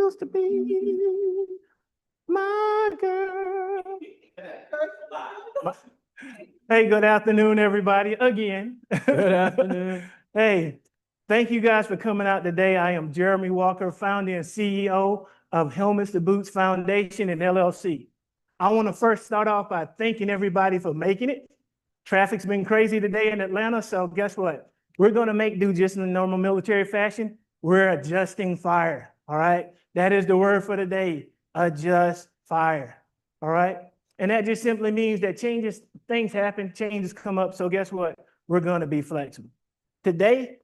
used to be my girl. Hey, good afternoon, everybody, again. Good afternoon. Hey, thank you guys for coming out today. I am Jeremy Walker, founder and CEO of Helmets to Boots Foundation and LLC. I want to first start off by thanking everybody for making it. Traffic's been crazy today in Atlanta, so guess what? We're going to make do just in the normal military fashion. We're adjusting fire, all right? That is the word for the day, adjust fire, all right? And that just simply means that things happen, changes come up, so guess what? We're going to be flexible. Today,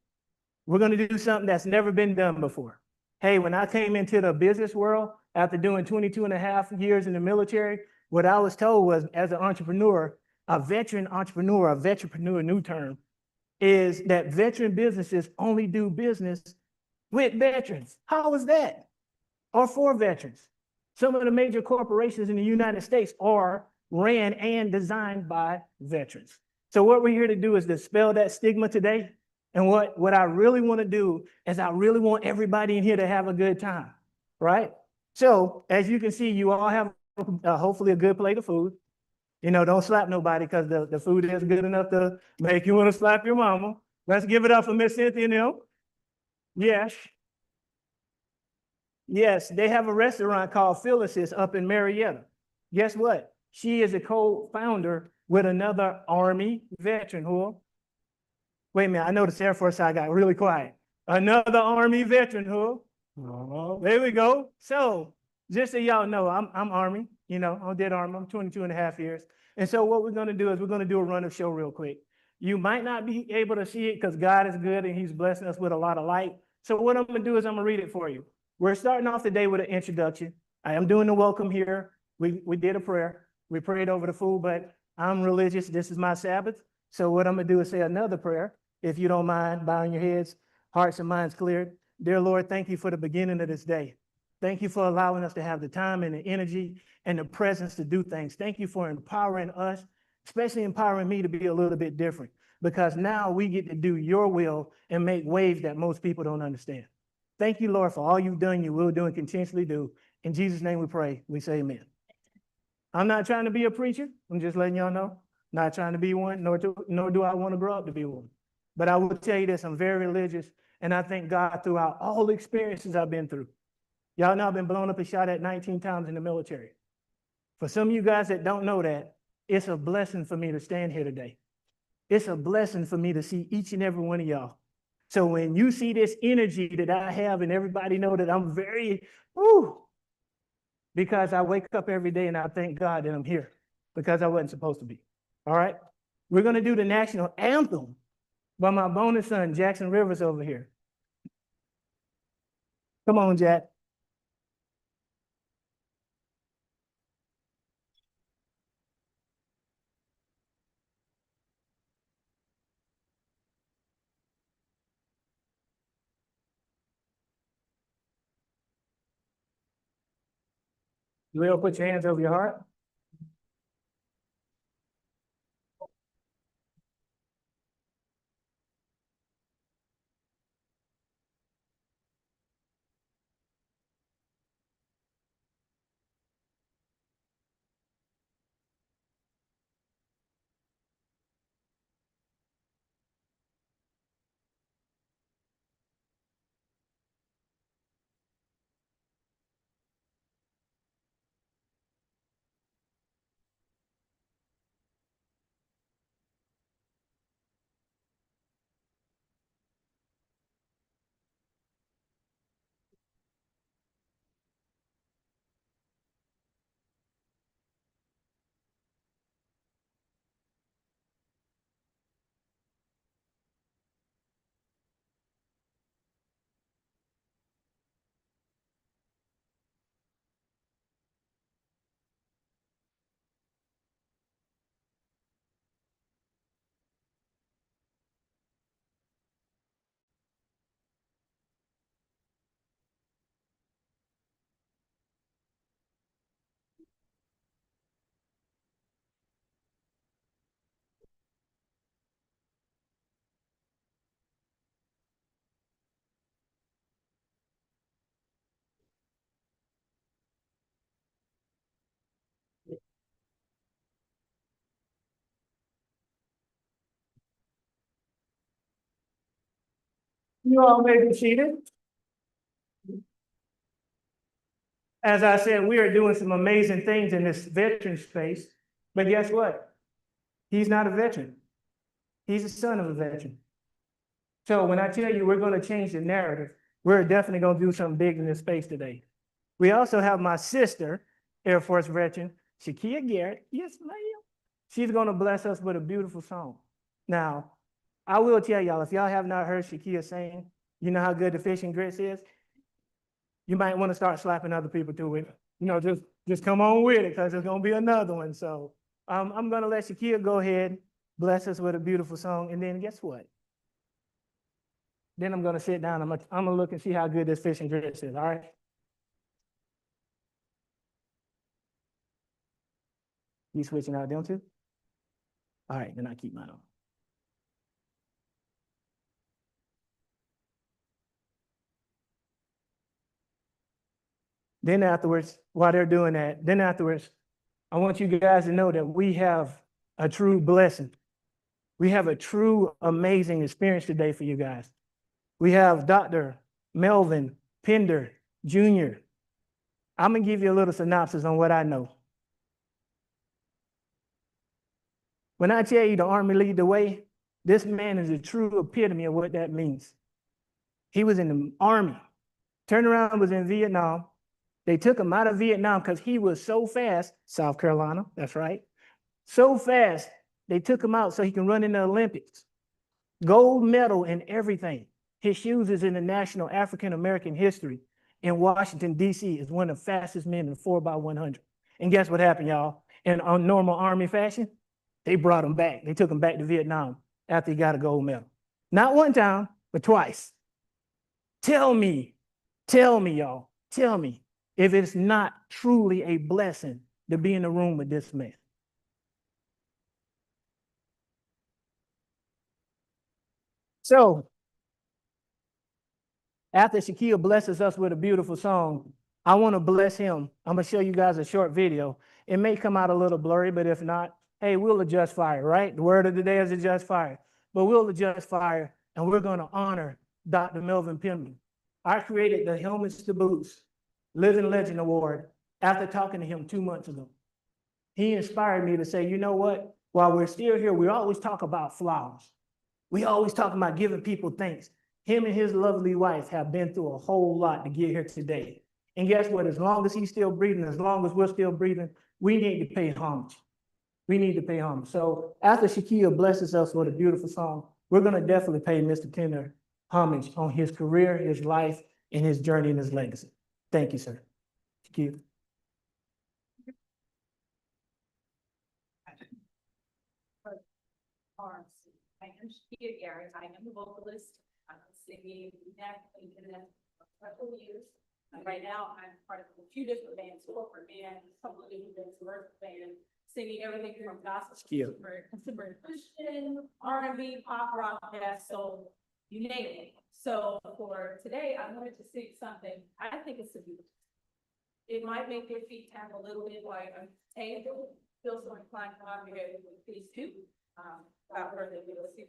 we're going to do something that's never been done before. Hey, when I came into the business world after doing 22 and a half years in the military, what I was told was, as an entrepreneur, a veteran entrepreneur, new term, is that veteran businesses only do business with veterans. How is that? Or for veterans. Some of the major corporations in the United States are ran and designed by veterans. So what we're here to do is dispel that stigma today. And what I really want to do is I really want everybody in here to have a good time, right? So as you can see, you all have hopefully a good plate of food. You know, don't slap nobody because the food is good enough to make you want to slap your mama. Let's give it up for Miss Cynthia Neal. Yes. Yes, they have a restaurant called Phyllis's up in Marietta. Guess what? She is a co-founder with another Army veteran who, wait a minute, I noticed Air Force side got really quiet. Another Army veteran who, there we go. So just so y'all know, I'm Army, you know, I did Army, I'm 22 and a half years. And so what we're gonna do is we're gonna do a run of show real quick. You might not be able to see it because God is good and he's blessing us with a lot of light. So what I'm gonna do is I'm gonna read it for you. We're starting off the day with an introduction. I am doing the welcome here. We did a prayer. We prayed over the food, but I'm religious. This is my Sabbath. So what I'm gonna do is say another prayer. If you don't mind bowing your heads, hearts and minds cleared. Dear Lord, thank you for the beginning of this day. Thank you for allowing us to have the time and the energy and the presence to do things. Thank you for empowering us, especially empowering me to be a little bit different, because now we get to do your will and make waves that most people don't understand. Thank you, Lord, for all you've done, you will do, and continuously do. In Jesus' name we pray. We say amen. I'm not trying to be a preacher. I'm just letting y'all know. Not trying to be one, nor do I want to grow up to be one. But I will tell you this, I'm very religious, and I thank God throughout all the experiences I've been through. Y'all know I've been blown up and shot at 19 times in the military. For some of you guys that don't know that, it's a blessing for me to stand here today. It's a blessing for me to see each and every one of y'all. So when you see this energy that I have and everybody know that I'm very, because I wake up every day and I thank God that I'm here because I wasn't supposed to be. All right? We're going to do the national anthem by my bonus son, Jackson Rivers over here. Come on, Jack. You will put your hands over your heart. You all may be seated. As I said, we are doing some amazing things in this veteran space, but guess what? He's not a veteran. He's a son of a veteran. So when I tell you we're going to change the narrative, we're definitely going to do something big in this space today. We also have my sister, Air Force veteran, Shakia Garrett. Yes, ma'am. She's going to bless us with a beautiful song. Now, I will tell y'all, if y'all have not heard Shakia sing, you know how good the fish and grits is? You might want to start slapping other people too with it. You know, just come on with it because there's going to be another one. So I'm going to let Shakia go ahead, bless us with a beautiful song. And then guess what? Then I'm going to sit down. I'm going to look and see how good this fish and grits is. All right. You switching out them too? All right, then I keep mine on. Then afterwards, while they're doing that, I want you guys to know that we have a true blessing. We have a true amazing experience today for you guys. We have Dr. Melvin Pender Jr. I'm going to give you a little synopsis on what I know. When I tell you the Army lead the way, this man is a true epitome of what that means. He was in the Army, turned around, was in Vietnam. They took him out of Vietnam because he was so fast, South Carolina, that's right, so fast, they took him out so he can run in the Olympics. Gold medal in everything. His shoes is in the national African-American history in Washington, D.C. is one of the fastest men in the 4x100. And guess what happened, y'all? In normal Army fashion, they brought him back. They took him back to Vietnam after he got a gold medal. Not one time, but twice. Tell me, y'all, tell me if it's not truly a blessing to be in the room with this man. So, after Shaquille blesses us with a beautiful song, I want to bless him. I'm going to show you guys a short video. It may come out a little blurry, but if not, hey, we'll adjust fire, right? The word of the day is adjust fire. But we'll adjust fire, and we're going to honor Dr. Melvin Pender. I created the Helmets to Boots Living Legend Award after talking to him 2 months ago. He inspired me to say, you know what? While we're still here, we always talk about flowers. We always talk about giving people thanks. Him and his lovely wife have been through a whole lot to get here today. And guess what? As long as he's still breathing, as long as we're still breathing, we need to pay homage. We need to pay homage. So after Shaquille blesses us with a beautiful song, we're going to definitely pay Mr. Pender homage on his career, his life, and his journey and his legacy. Thank you, sir. Shaquille. I am Shakia Garrett. I am a vocalist. I've been singing nationally for a couple of years. Right now, I'm part of a few different bands, corporate band, a couple of different bands, work band, singing everything from gospel to contemporary Christian, R&B, pop, rock, jazz, soul, you name it. So for today, I wanted to sing something. I think it's a beautiful. It might make your feet tap a little bit while I'm saying it. Feel so inclined to come over here with these two. Without further ado, let's see.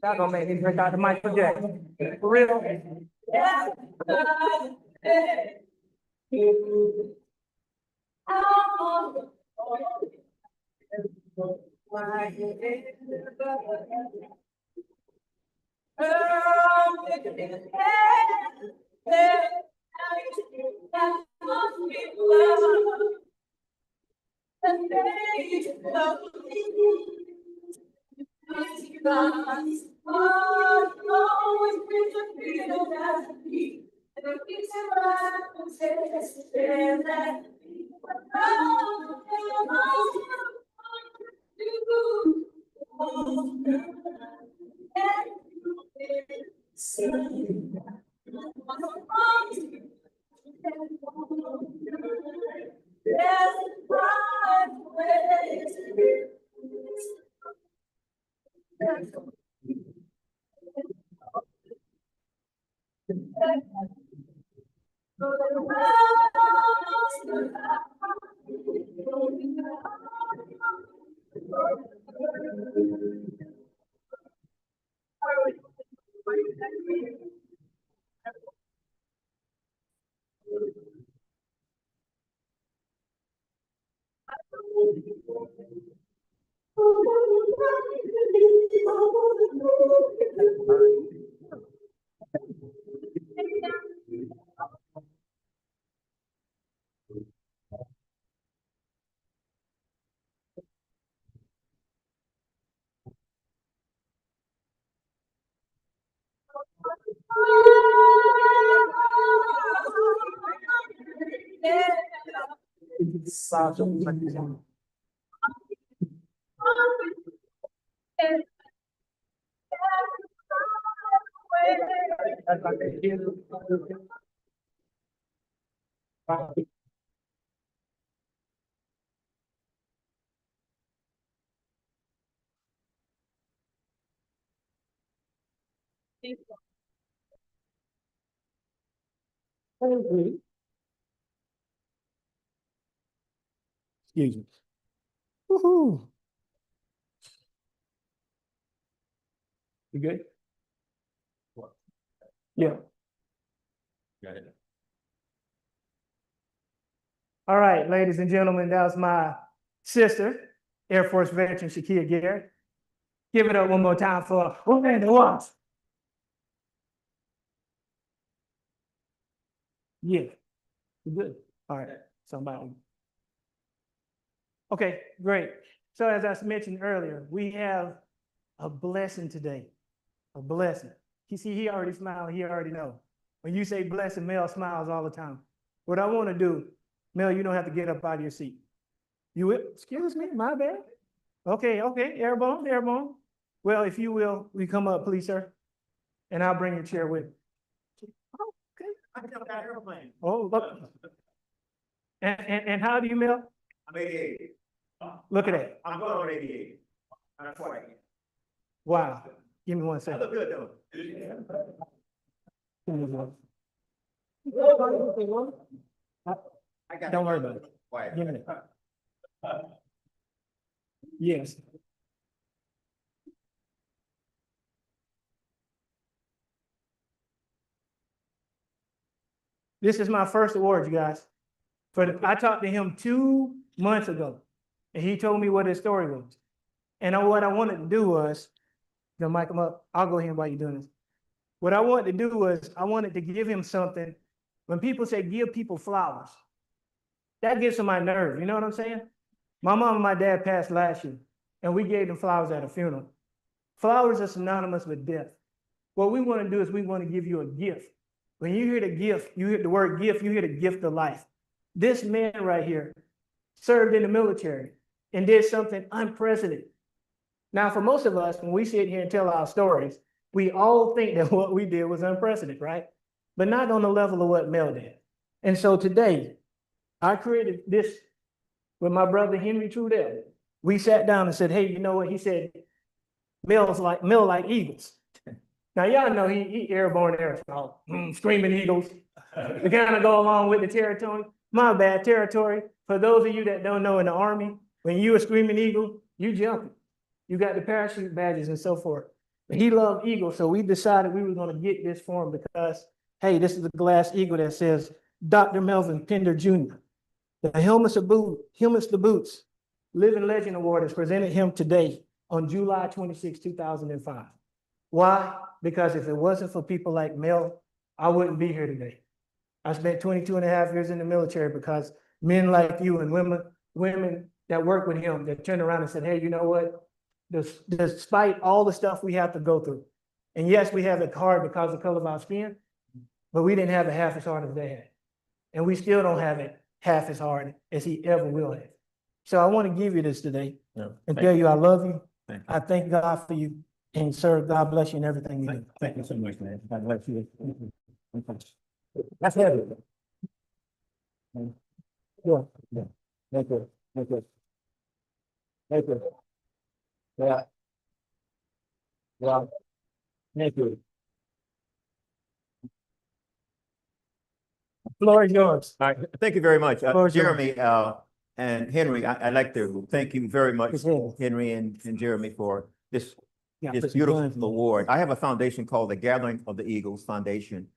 Y'all gonna make me break out the Michael Jackson. For real? Excuse me. Woohoo. You good? Yeah. All right, ladies and gentlemen, that was my sister, Air Force veteran Shakia Garrett. Give it up one more time for Orlando Watts. Yeah, you good. All right, somebody. Okay, great. So as I mentioned earlier, we have a blessing today, a blessing. You see, he already smiled, he already know. When you say blessing, Mel smiles all the time. What I want to do, Mel, you don't have to get up out of your seat. You will, excuse me, my bad. Okay, airborne, airborne. Well, if you will, we come up, please, sir. And I'll bring your chair with me. Oh, okay. I can that airplane. Oh, look. And how do you, Mel? I'm 88. Look at that. I'm going on 88. I'm 40. Wow. Give me one I second. look good though. I got Don't worry about it. Quiet. Give me that. Yes. This is my first award, you guys. I talked to him 2 months ago, and he told me what his story was. And what I wanted to do was, mic him up. I'll go ahead while you're doing this. What I wanted to do was, I wanted to give him something. When people say give people flowers, that gets on my nerve. You know what I'm saying? My mom and my dad passed last year, and we gave them flowers at a funeral. Flowers are synonymous with death. What we want to do is we want to give you a gift. When you hear the gift, you hear the word gift, you hear the gift of life. This man right here served in the military and did something unprecedented. Now, for most of us, when we sit here and tell our stories, we all think that what we did was unprecedented, right? But not on the level of what Mel did. And so today, I created this with my brother Henry Trudell. We sat down and said, hey, you know what? He said, Mel like eagles. Now, y'all know he airborne aerosol, screaming eagles. To kind of go along with the territory. My bad, territory. For those of you that don't know in the Army, when you a screaming eagle, you jumping. You got the parachute badges and so forth. But he loved eagles, so we decided we were going to get this for him because, hey, this is a glass eagle that says Dr. Melvin Pender Jr. The helmets the boots, Living Legend Award is presented him today on July 26, 2005. Why? Because if it wasn't for people like Mel, I wouldn't be here today. I spent 22 and a half years in the military because men like you and women that work with him that turned around and said, hey, you know what? Despite all the stuff we have to go through, and yes, we have it hard because of the color of our skin, but we didn't have it half as hard as they had. And we still don't have it half as hard as he ever will have. So I want to give you this today and tell you I love you. I thank God for you. And sir, God bless you in everything you do. Thank you so much, man. God bless you. That's heavy. Yeah. Thank you. Thank you. Thank you. Yeah. Yeah. Thank you. Floor is yours. All right, thank you very much. Floor is yours. Jeremy and Henry, I'd like to thank you very much, Yes, sir. Henry and Jeremy, for this Yeah, this put some beautiful guns in. award. I have a foundation called the Gathering of the Eagles Foundation.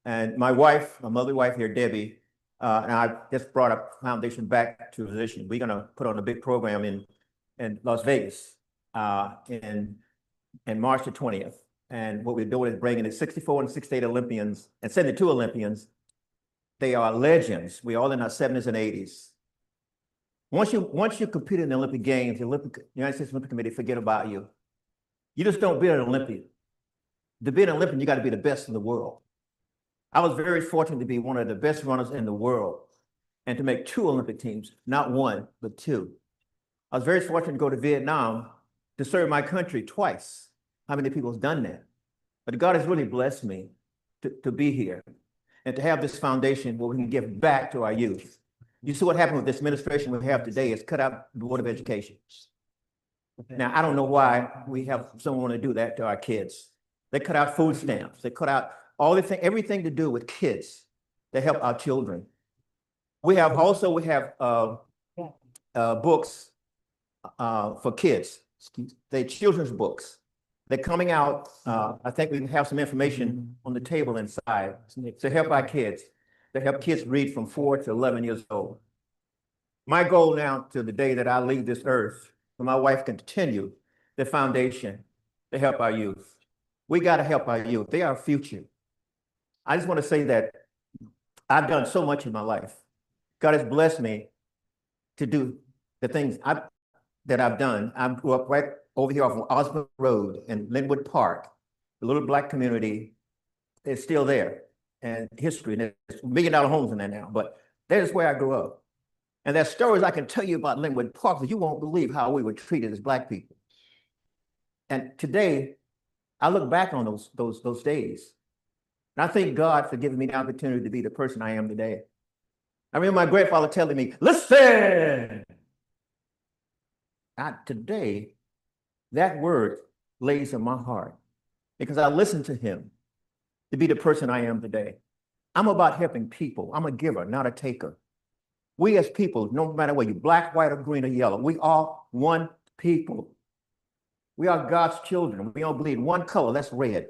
And my wife, my mother wife here, Debbie, and I just brought a foundation back to position. We're gonna put on a big program in Las Vegas in March the 20th. And what we're doing is bringing the 64 and 68 Olympians and 72 Olympians. They are legends. We're all in our 70s and 80s. Once you compete in the Olympic Games, the United States Olympic Committee forget about you. You just don't be an Olympian. To be an Olympian, you got to be the best in the world. I was very fortunate to be one of the best runners in the world and to make 2 Olympic teams, not 1, but 2. I was very fortunate to go to Vietnam to serve my country twice. How many people have done that? But God has really blessed me to be here and to have this foundation where we can give back to our youth. You see what happened with this administration we have today is cut out the Board of Education. Now, I don't know why we have someone want to do that to our kids. They cut out food stamps. They cut out everything to do with kids that help our children. We have books for kids. They're children's books. They're coming out. I think we have some information on the table inside to help our kids, to help kids read from 4 to 11 years old. My goal now to the day that I leave this earth, so my wife can continue the foundation to help our youth. We got to help our youth. They are our future. I just want to say that I've done so much in my life. God has blessed me to do the things that I've done. I grew up right over here off of Osborne Road in Linwood Park. The little Black community is still there, and history, and there's $1 million homes in there now, but that is where I grew up. And there's stories I can tell you about Linwood Park that you won't believe how we were treated as Black people. And today, I look back on those days, and I thank God for giving me the opportunity to be the person I am today. I remember my grandfather telling me, listen. Today, that word lays in my heart because I listened to him to be the person I am today. I'm about helping people. I'm a giver, not a taker. We as people, no matter whether you're Black, white, or green, or yellow, we are one people. We are God's children. We don't bleed one color, that's red.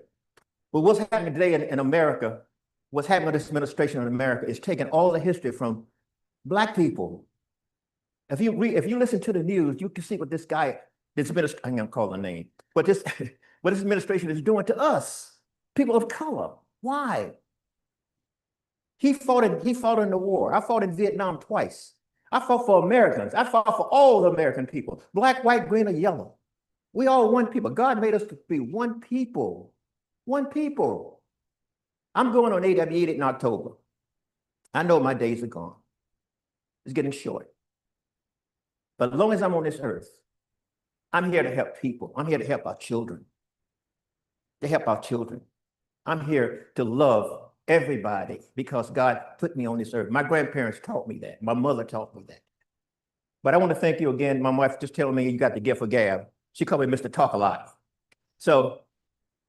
But what's happening today in America, what's happening with this administration in America is taking all the history from Black people. If you listen to the news, you can see what this guy, I'm gonna call the name, but what this administration is doing to us, people of color. Why? He fought in the war. I fought in Vietnam twice. I fought for Americans. I fought for all the American people, Black, white, green, or yellow. We all one people. God made us to be one people. One people. I'm going on AW88 in October. I know my days are gone. It's getting short. But as long as I'm on this earth, I'm here to help people. I'm here to help our children. To help our children. I'm here to love everybody because God put me on this earth. My grandparents taught me that. My mother taught me that. But I want to thank you again. My wife just telling me you got the gift of gab. She called me Mr. Talk a Lot. So,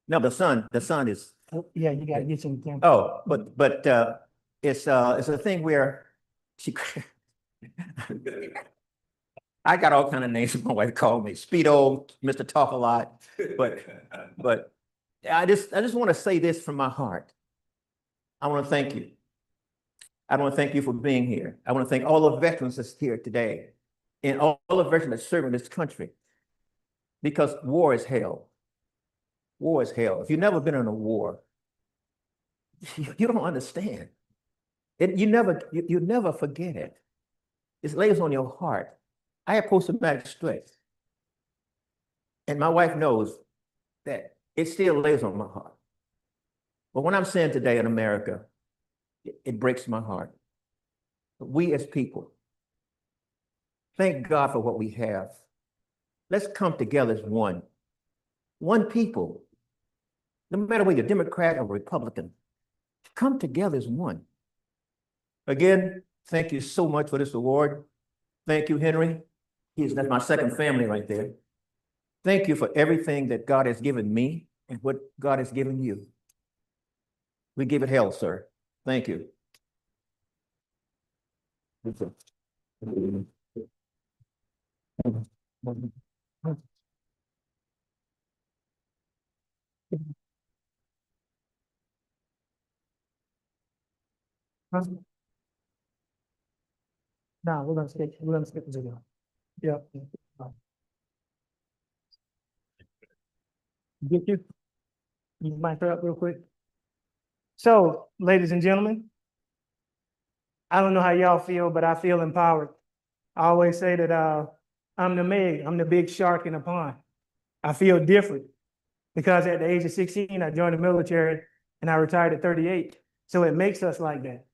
no, the son is. Oh, yeah, you got to get some. Oh, but it's a thing where she. I got all kind of names. My wife called me Speedo, Mr. Talk a Lot, but I just want to say this from my heart. I want to thank you. I want to thank you for being here. I want to thank all the veterans that's here today. and all the veterans that serve in this country. Because war is hell. War is hell. If you've never been in a war, you don't understand. You never forget it. It lays on your heart. I have post-traumatic stress. And my wife knows that it still lays on my heart. But what I'm saying today in America, it breaks my heart. But we as people, thank God for what we have. Let's come together as one. One people. No matter whether you're Democrat or Republican, come together as one. Again, thank you so much for this award. Thank you, Henry. That's my second family right there. Thank you for everything that God has given me and what God has given you. We give it hell, sir. Thank you. No, we're gonna skip the video. Yep. Get you? You mic her up real quick. So, ladies and gentlemen, I don't know how y'all feel, but I feel empowered. I always say that I'm the Meg, I'm the big shark in the pond. I feel different because at the age of 16, I joined the military and I retired at 38. So it makes us like that.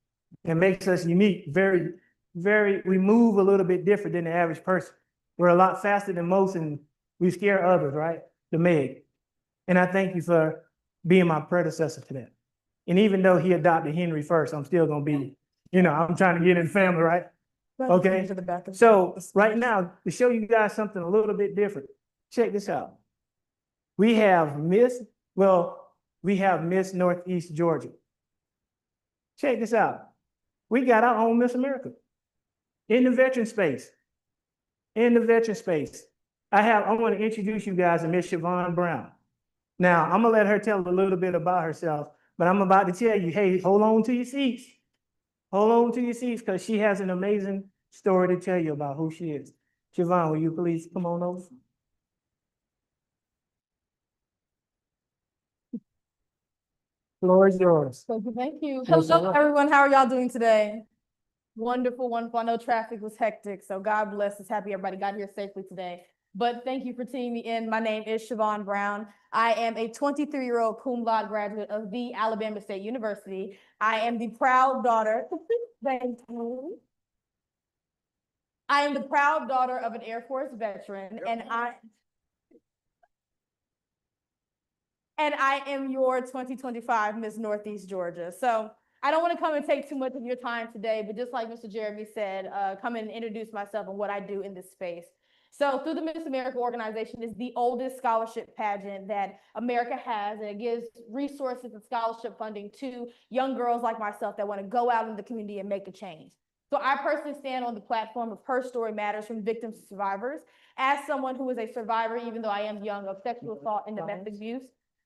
It makes us unique, we move a little bit different than the average person. We're a lot faster than most and we scare others, right? The Meg. And I thank you for being my predecessor to that. And even though he adopted Henry first, I'm still gonna be, I'm trying to get in the family, right? Okay. So right now, to show you guys something a little bit different, check this out. We have Miss Northeast Georgia. Check this out. We got our own Miss America in the veteran space. In the veteran space. I want to introduce you guys to Miss Siobhan Brown. Now, I'm gonna let her tell a little bit about herself, but I'm about to tell you, hey, hold on to your seats. Hold on to your seats because she has an amazing story to tell you about who she is. Siobhan, will you please come on over? Floor is yours. Thank you. Yes, Hello, sir. everyone. How are y'all doing today? Wonderful, wonderful. I know traffic was hectic, so God bless us. Happy everybody got here safely today. But thank you for tuning me in. My name is Siobhan Brown. I am a 23-year-old cum laude graduate of the Alabama State University. I am the proud daughter. Thank you. I am the proud daughter of an Air Force veteran, and I am your 2025 Miss Northeast Georgia. So I don't want to come and take too much of your time today, but just like Mr. Jeremy said, come and introduce myself and what I do in this space. So through the Miss America organization is the oldest scholarship pageant that America has, and it gives resources and scholarship funding to young girls like myself that want to go out in the community and make a change. So I personally stand on the platform of Her Story Matters from victims to survivors. As someone who is a survivor, even though I am young, of sexual assault and domestic abuse,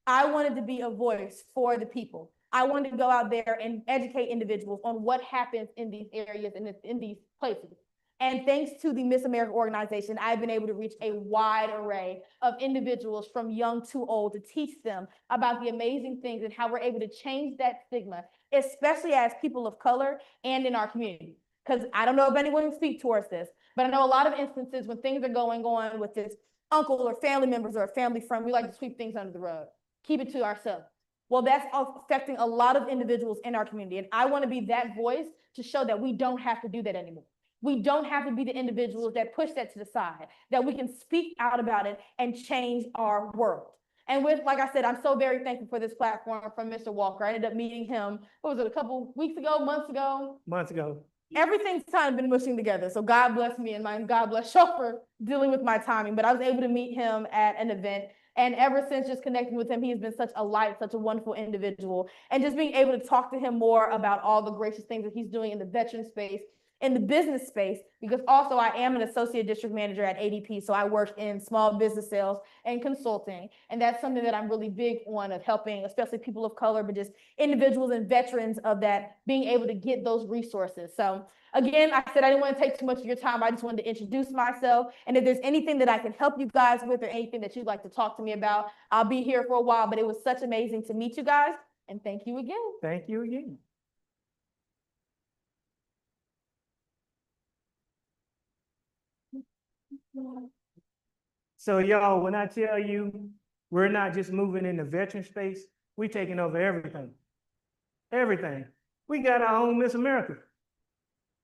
I wanted to be a voice for the people. I wanted to go out there and educate individuals on what happens in these areas and in these places. And thanks to the Miss America organization, I've been able to reach a wide array of individuals from young to old to teach them about the amazing things and how we're able to change that stigma, especially as people of color and in our community. Because I don't know if anyone can speak towards this, but I know a lot of instances when things are going on with this uncle or family members or a family friend, we like to sweep things under the rug, keep it to ourselves. Well, that's affecting a lot of individuals in our community. And I want to be that voice to show that we don't have to do that anymore. We don't have to be the individuals that push that to the side, that we can speak out about it and change our world. And like I said, I'm so very thankful for this platform from Mr. Walker. I ended up meeting him, what was it, a couple weeks ago, months ago? Months ago. Everything's kind of been mushing together. So God bless me and God bless y'all for dealing with my timing. But I was able to meet him at an event. And ever since just connecting with him, he has been such a light, such a wonderful individual. And just being able to talk to him more about all the gracious things that he's doing in the veteran space in the business space, because also I am an associate district manager at ADP. So I work in small business sales and consulting. And that's something that I'm really big on, of helping, especially people of color, but just individuals and veterans of that, being able to get those resources. So again, I said I didn't want to take too much of your time. I just wanted to introduce myself. And if there's anything that I can help you guys with, or anything that you'd like to talk to me about, I'll be here for a while. But it was such amazing to meet you guys. And thank you again. Thank you again. So y'all, when I tell you, we're not just moving in the veteran space, we taking over everything. Everything. We got our own Miss America.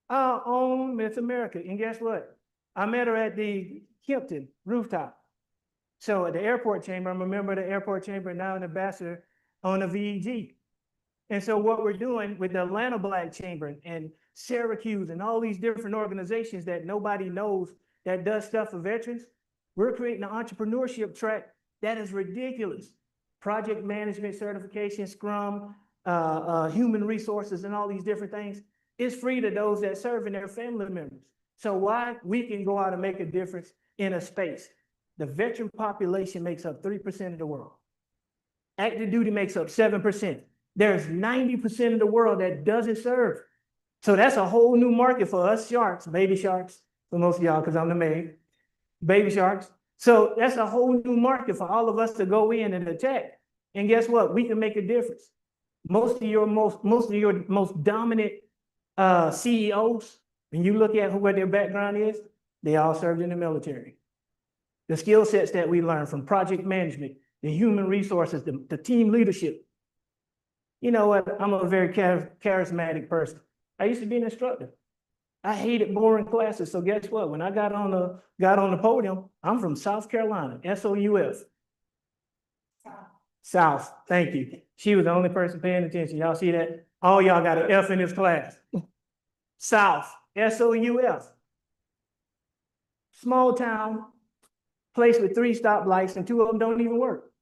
Our own Miss America. And guess what? I met her at the Kimpton rooftop. So at the airport chamber, I'm a member of the airport chamber, now an ambassador on the VEG. And so what we're doing with the Atlanta Black Chamber and Syracuse and all these different organizations that nobody knows that does stuff for veterans, we're creating an entrepreneurship track that is ridiculous. Project management certification, Scrum, human resources, and all these different things. It's free to those that serve and their family members. So why? We can go out and make a difference in a space. The veteran population makes up 3% of the world. Active duty makes up 7%. There's 90% of the world that doesn't serve. So that's a whole new market for us sharks, baby sharks, for most of y'all, because I'm the maid, baby sharks. So that's a whole new market for all of us to go in and attack. And guess what? We can make a difference. Most of your most dominant CEOs, when you look at what their background is, they all served in the military. The skill sets that we learn from project management, the human resources, the team leadership. You know what? I'm a very charismatic person. I used to be an instructor. I hated boring classes. So guess what? When I got on the podium, I'm from South Carolina, SOUF. South. Thank you. She was the only person paying attention. Y'all see that? All y'all got an F in this class. South, SOUF. Small town, place with 3 stoplights, and 2 of them don't even work.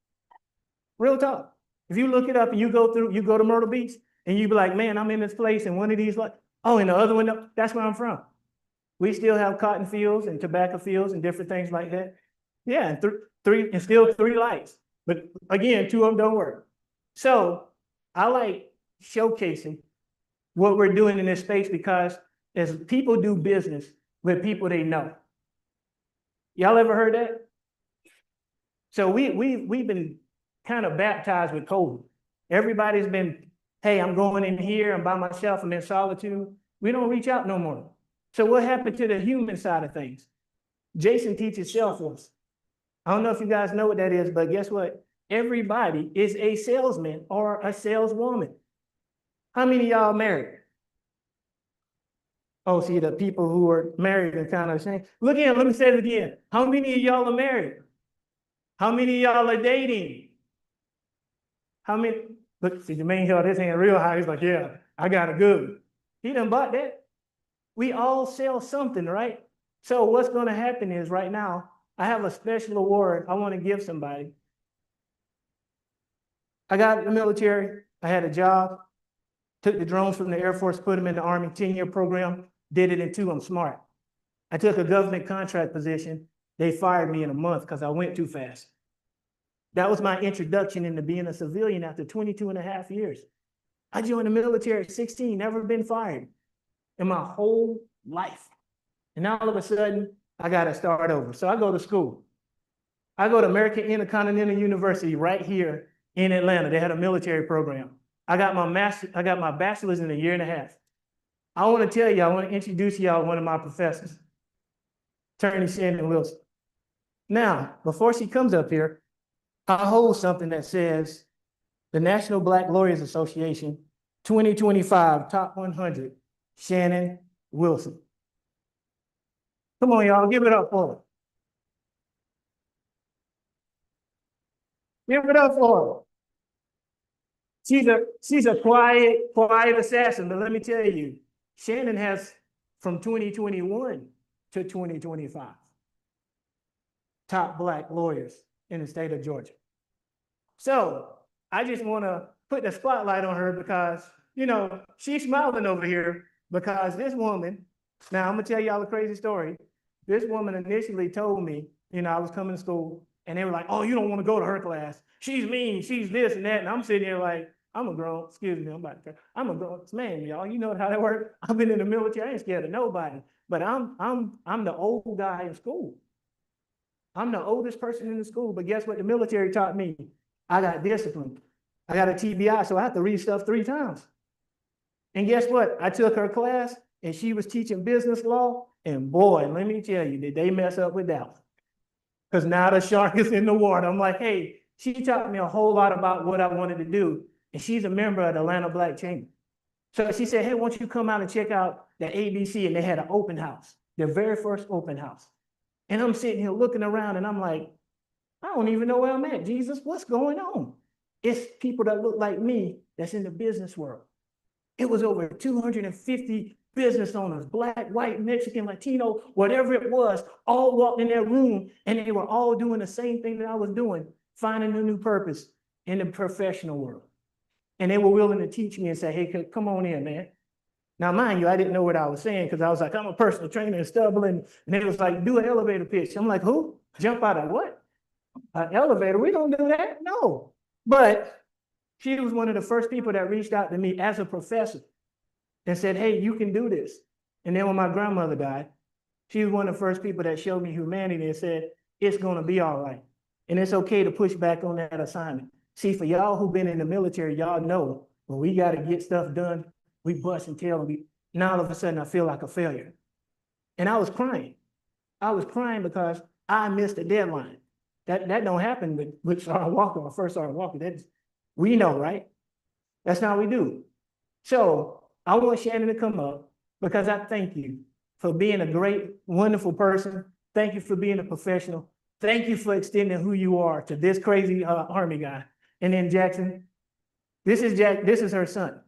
Real talk. If you look it up and you go to Myrtle Beach, and you be like, man, I'm in this place, and one of these, like, oh, and the other one, that's where I'm from. We still have cotton fields and tobacco fields and different things like that. Yeah, and still 3 lights. But again, 2 of them don't work. So I like showcasing what we're doing in this space, because as people do business with people they know. Y'all ever heard that? So we've been kind of baptized with COVID. Everybody's been, hey, I'm going in here, I'm by myself, I'm in solitude. We don't reach out no more. So what happened to the human side of things? Jason teaches Salesforce. I don't know if you guys know what that is, but guess what? Everybody is a salesman or a saleswoman. How many of y'all married? Oh, see, the people who are married are kind of ashamed. Look in, let me say it again. How many of y'all are married? How many of y'all are dating? How many? Look, see, Jermaine held his hand real high. He's like, yeah, I got a good one. He done bought that. We all sell something, right? So what's going to happen is right now, I have a special award I want to give somebody. I got in the military. I had a job. Took the drones from the Air Force, put them in the Army 10-year program, did it in 2. I'm smart. I took a government contract position. They fired me in a month because I went too fast. That was my introduction into being a civilian after 22 and a half years. I joined the military at 16, never been fired in my whole life. And now all of a sudden, I got to start over. So I go to school. I go to American Intercontinental University right here in Atlanta. They had a military program. I got my bachelor's in a year and a half. I want to tell you, I want to introduce y'all one of my professors, Attorney Shannon Wilson. Now, before she comes up here, I hold something that says the National Black Lawyers Association 2025 Top 100, Shannon Wilson. Come on, y'all, give it up for her. Give it up for her. She's a quiet assassin, but let me tell you, Shannon has from 2021 to 2025 top Black lawyers in the state of Georgia. So I just want to put the spotlight on her because, you know, she's smiling over here because this woman Now, I'm gonna tell y'all a crazy story. This woman initially told me, I was coming to school and they were like, oh, you don't want to go to her class. She's mean, she's this and that. And I'm sitting here like, I'm a grown, excuse me, I'm a grown man, y'all. You know how that works. I've been in the military, I ain't scared of nobody. But I'm the old guy in school. I'm the oldest person in the school, but guess what the military taught me? I got discipline. I got a TBI, so I have to read stuff 3 times. And guess what? I took her class and she was teaching business law. And boy, let me tell you, did they mess up with that one? Because now the shark is in the water. I'm like, hey, she taught me a whole lot about what I wanted to do. And she's a member of the Atlanta Black Chamber. So she said, hey, why don't you come out and check out the ABC? And they had an open house, their very first open house. And I'm sitting here looking around and I'm like, I don't even know where I'm at. Jesus, what's going on? It's people that look like me that's in the business world. It was over 250 business owners, Black, white, Mexican, Latino, whatever it was, all walked in their room and they were all doing the same thing that I was doing, finding a new purpose in the professional world. And they were willing to teach me and say, hey, come on in, man. Now, mind you, I didn't know what I was saying because I was like, I'm a personal trainer and stumbling. And it was like, do an elevator pitch. I'm like, who? Jump out of what? An elevator? We don't do that. No. But she was one of the first people that reached out to me as a professor and said, hey, you can do this. And then when my grandmother died, she was one of the first people that showed me humanity and said, it's going to be all right. And it's okay to push back on that assignment. See, for y'all who've been in the military, y'all know when we got to get stuff done, we bust and tail and now all of a sudden I feel like a failure. And I was crying. I was crying because I missed a deadline. That don't happen with Sergeant Walker or First Sergeant Walker. We know, right? That's not what we do. So I want Shannon to come up because I thank you for being a great, wonderful person. Thank you for being a professional. Thank you for extending who you are to this crazy Army guy. And then Jackson, this is her son.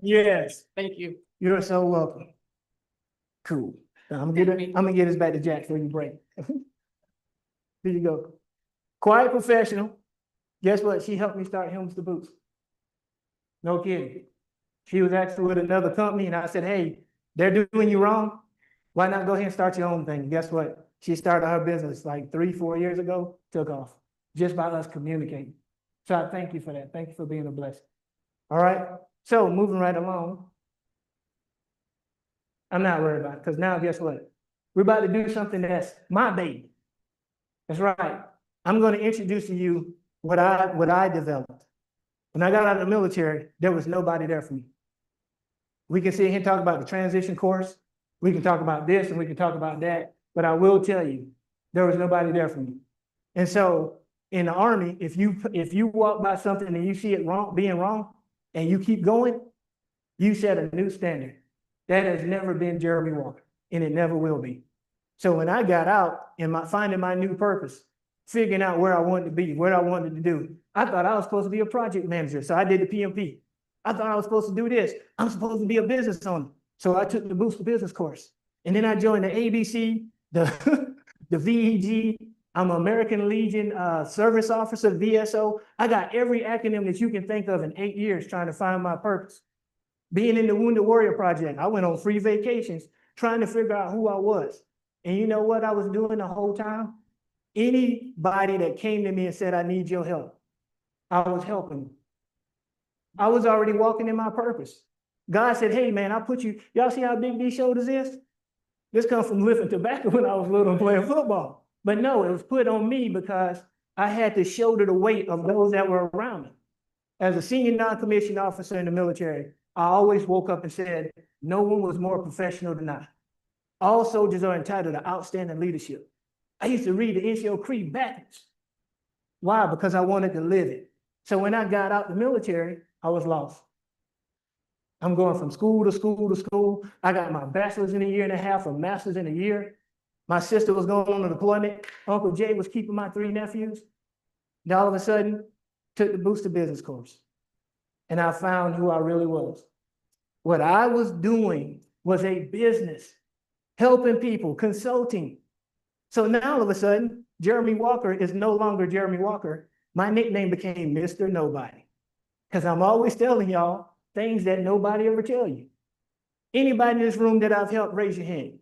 Yes, thank you. You're so welcome. Cool. Now, I'm gonna get this back to Jack before you break. Here you go. Quiet professional. Guess what? She helped me start Helms to Boots. No kidding. She was actually with another company, and I said, hey, they're doing you wrong. Why not go ahead and start your own thing? Guess what? She started her business like 3-4 years ago, took off, just by us communicating. So I thank you for that. Thank you for being a blessing. All right. So moving right along. I'm not worried about it because now guess what? We're about to do something that's my baby. That's right. I'm going to introduce to you what I developed. When I got out of the military, there was nobody there for me. We can sit here and talk about the transition course. We can talk about this and we can talk about that. But I will tell you, there was nobody there for me. And so in the Army, if you walk by something and you see it being wrong, and you keep going, you set a new standard. That has never been Jeremy Walker, and it never will be. So when I got out and finding my new purpose, figuring out where I wanted to be, what I wanted to do, I thought I was supposed to be a project manager, so I did the PMP. I thought I was supposed to do this. I'm supposed to be a business owner, so I took the Boost to Business course. And then I joined the ABC, the VEG, I'm an American Legion Service Officer, VSO. I got every acronym that you can think of in 8 years trying to find my purpose. Being in the Wounded Warrior Project, I went on free vacations trying to figure out who I was. And you know what I was doing the whole time? Anybody that came to me and said, I need your help, I was helping them. I was already walking in my purpose. God said, hey man, I put you, y'all see how big these shoulders is? This comes from lifting tobacco when I was little and playing football. But no, it was put on me because I had to shoulder the weight of those that were around me. As a senior non-commissioned officer in the military, I always woke up and said, no one was more professional than I. All soldiers are entitled to outstanding leadership. I used to read the NCO Creed backwards. Why? Because I wanted to live it. So when I got out the military, I was lost. I'm going from school to school to school. I got my bachelor's in a year and a half, a master's in a year. My sister was going on a deployment. Uncle Jay was keeping my 3 nephews. And all of a sudden, took the Boost to Business course. And I found who I really was. What I was doing was a business, helping people, consulting. So now all of a sudden, Jeremy Walker is no longer Jeremy Walker. My nickname became Mr. Nobody. Because I'm always telling y'all things that nobody ever tell you. Anybody in this room that I've helped, raise your hand.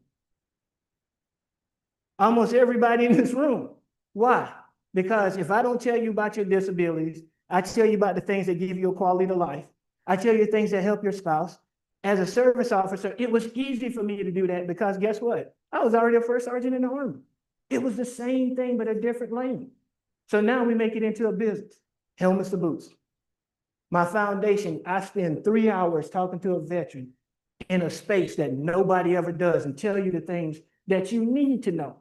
Almost everybody in this room. Why? Because if I don't tell you about your disabilities, I tell you about the things that give you a quality of life. I tell you things that help your spouse. As a service officer, it was easy for me to do that because guess what? I was already a first sergeant in the Army. It was the same thing, but a different lane. So now we make it into a business. Helmets to boots. My foundation, I spend 3 hours talking to a veteran in a space that nobody ever does and tell you the things that you need to know.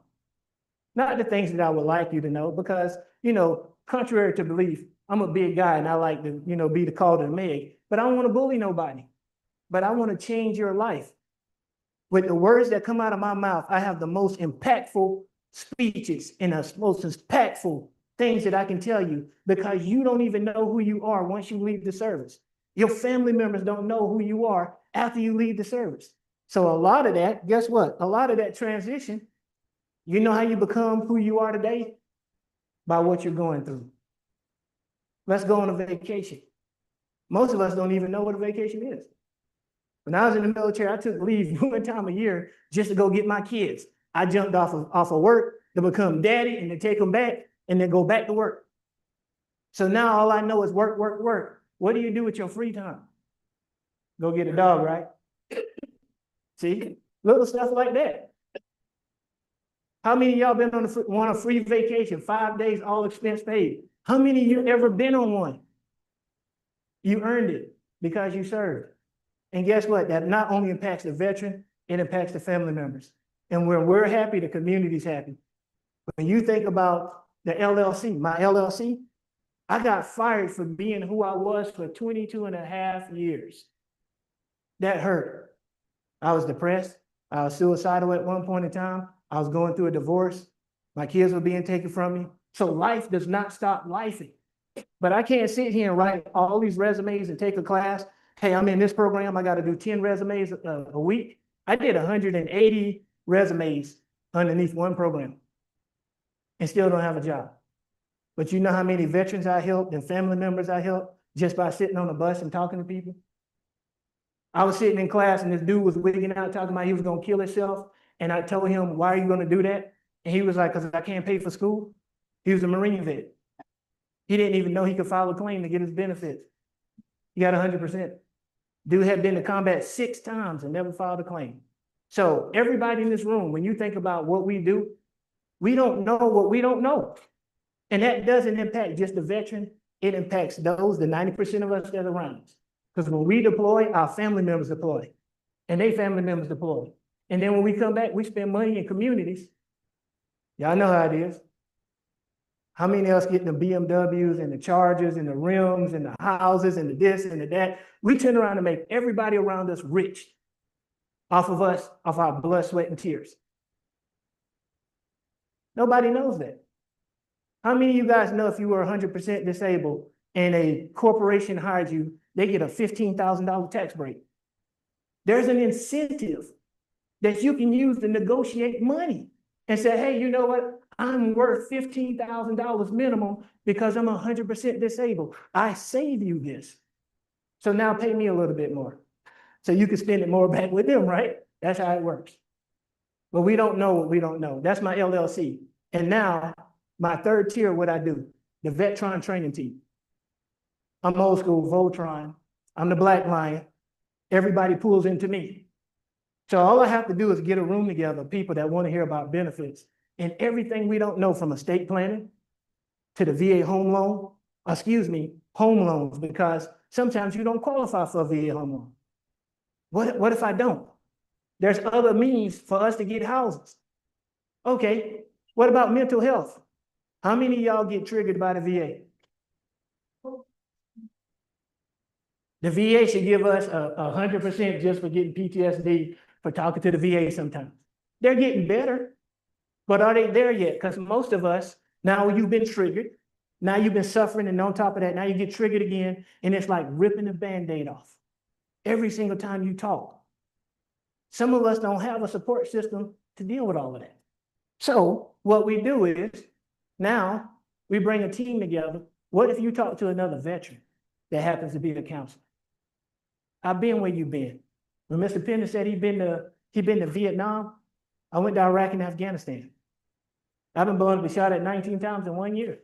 Not the things that I would like you to know because, contrary to belief, I'm a big guy and I like to, be the call to the Meg, but I don't want to bully nobody. But I want to change your life. With the words that come out of my mouth, I have the most impactful speeches and the most impactful things that I can tell you because you don't even know who you are once you leave the service. Your family members don't know who you are after you leave the service. So a lot of that, guess what? A lot of that transition, you know how you become who you are today? By what you're going through. Let's go on a vacation. Most of us don't even know what a vacation is. When I was in the military, I took leave one time a year just to go get my kids. I jumped off of work to become daddy and to take them back and then go back to work. So now all I know is work, work, work. What do you do with your free time? Go get a dog, right? See, little stuff like that. How many of y'all been on a free vacation, 5 days, all expense paid? How many of you ever been on one? You earned it because you served. And guess what? That not only impacts the veteran, it impacts the family members. And when we're happy, the community's happy. When you think about the LLC, my LLC, I got fired for being who I was for 22 and a half years. That hurt. I was depressed. I was suicidal at one point in time. I was going through a divorce. My kids were being taken from me. So life does not stop lifing. But I can't sit here and write all these resumes and take a class. Hey, I'm in this program. I got to do 10 resumes a week. I did 180 resumes underneath one program and still don't have a job. But you know how many veterans I helped and family members I helped just by sitting on a bus and talking to people? I was sitting in class and this dude was wigging out talking about he was going to kill himself. And I told him, why are you going to do that? And he was like, because I can't pay for school. He was a Marine vet. He didn't even know he could file a claim to get his benefits. He got 100%. Dude had been to combat 6 times and never filed a claim. So everybody in this room, when you think about what we do, we don't know what we don't know. And that doesn't impact just the veteran. It impacts those, the 90% of us that are around us. Because when we deploy, our family members deploy. And their family members deploy. And then when we come back, we spend money in communities. Y'all know how it is. How many of us get the BMWs and the Chargers and the rims and the houses and the this and the that? We turn around and make everybody around us rich off of us, off our blood, sweat, and tears. Nobody knows that. How many of you guys know if you were 100% disabled and a corporation hired you, they get a $15,000 tax break? There's an incentive that you can use to negotiate money and say, hey, you know what? I'm worth $15,000 minimum because I'm 100% disabled. I save you this. So now pay me a little bit more. So you can spend it more back with them, right? That's how it works. But we don't know what we don't know. That's my LLC. And now my third tier, what I do, the Vetron training team. I'm old school, Voltron. I'm the Black Lion. Everybody pulls into me. So all I have to do is get a room together of people that want to hear about benefits and everything we don't know, from estate planning to the VA home loan, home loans, because sometimes you don't qualify for a VA home loan. What if I don't? There's other means for us to get houses. Okay, what about mental health? How many of y'all get triggered by the VA? The VA should give us 100% just for getting PTSD for talking to the VA sometimes. They're getting better, but are they there yet? Because most of us, now you've been triggered, now you've been suffering, and on top of that, now you get triggered again, and it's like ripping the Band-Aid off every single time you talk. Some of us don't have a support system to deal with all of that. So what we do is Now, we bring a team together. What if you talk to another veteran that happens to be a counselor? I've been where you've been. When Mr. Pender said he'd been to Vietnam, I went to Iraq and Afghanistan. I've been blown up and shot at 19 times in 1 year.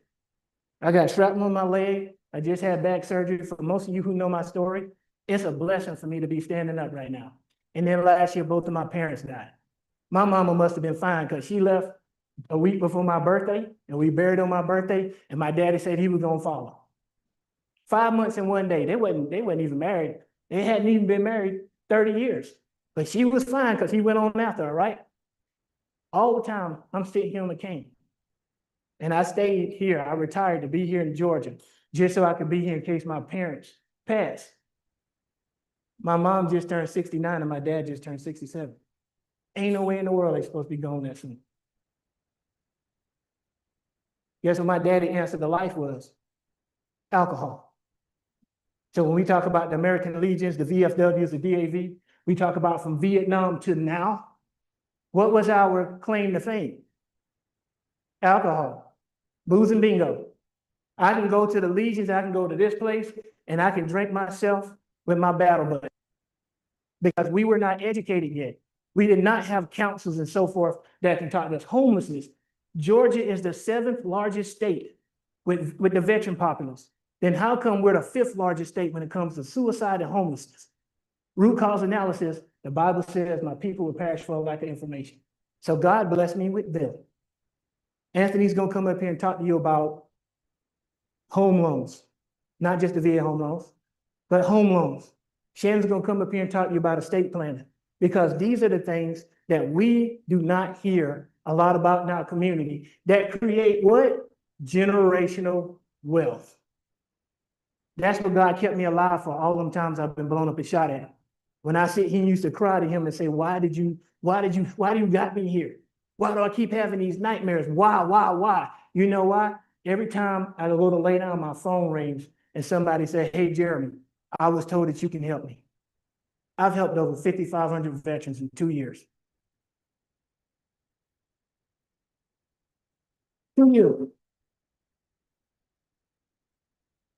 I got shrapnel on my leg. I just had back surgery. For most of you who know my story, it's a blessing for me to be standing up right now. And then last year, both of my parents died. My mama must have been fine because she left a week before my birthday, and we buried on my birthday, and my daddy said he was gonna follow. 5 months and 1 day. They wasn't even married. They hadn't even been married 30 years. But she was fine because he went on after her, right? All the time, I'm sitting here on the cane. And I stayed here. I retired to be here in Georgia, just so I could be here in case my parents passed. My mom just turned 69 and my dad just turned 67. Ain't no way in the world they're supposed to be gone that soon. Guess what my daddy answer to life was? Alcohol. So when we talk about the American Legions, the VFWs, the DAV, we talk about from Vietnam to now. What was our claim to fame? Alcohol, booze and bingo. I can go to the Legions, I can go to this place, and I can drink myself with my battle buddy. Because we were not educated yet. We did not have councils and so forth that can talk to us. Homelessness. Georgia is the 7th largest state with the veteran populace. Then how come we're the 5th largest state when it comes to suicide and homelessness? Root cause analysis, the Bible says my people will perish for a lack of information. So God blessed me with Bill. Anthony's gonna come up here and talk to you about home loans, not just the VA home loans, but home loans. Shannon's gonna come up here and talk to you about estate planning, because these are the things that we do not hear a lot about in our community that create what? Generational wealth. That's what God kept me alive for all them times I've been blown up and shot at. When I sit, he used to cry to him and say, why do you got me here? Why do I keep having these nightmares? Why? You know why? Every time I go to lay down, my phone rings and somebody said, hey, Jeremy, I was told that you can help me. I've helped over 5,500 veterans in 2 years. 2 years.